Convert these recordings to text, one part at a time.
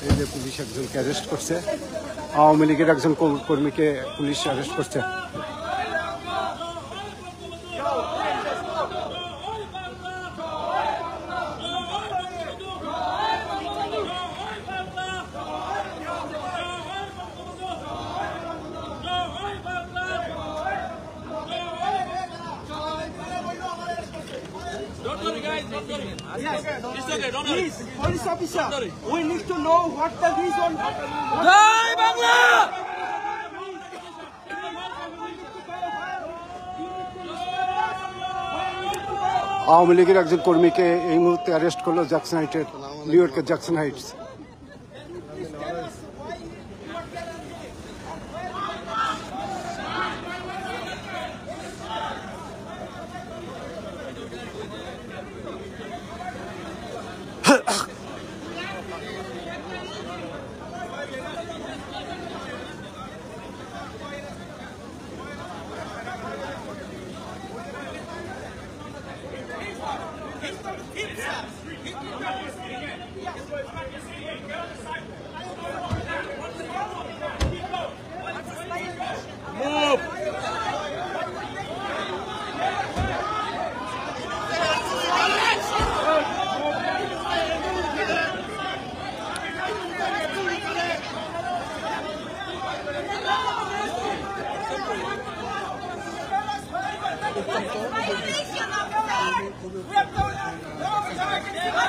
এই যে পুলিশ একজনকে অ্যারেস্ট করছে, আওয়ামী লীগের একজন কর্মীকে পুলিশ অ্যারেস্ট করছে। Don't worry, guys. Don't worry. Yes. It's okay. Don't worry. Please, police officer, we need to know what the reason. Jai Bangla! Awami লীগের একজন কর্মীকে এই মুহূর্তে অ্যারেস্ট করলো জ্যাকসন হাইটের, নিউ ইয়র্কের Jackson Heights.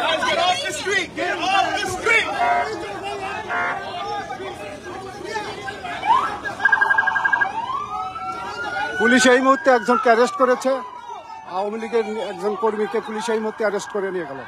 Guys, get off the street! Get off the street! Police এই মুহূর্তে একজনকে অ্যারেস্ট করেছে, আওয়ামী লীগের একজন কর্মীকে পুলিশ এই মুহূর্তে অ্যারেস্ট করে নিয়ে গেল।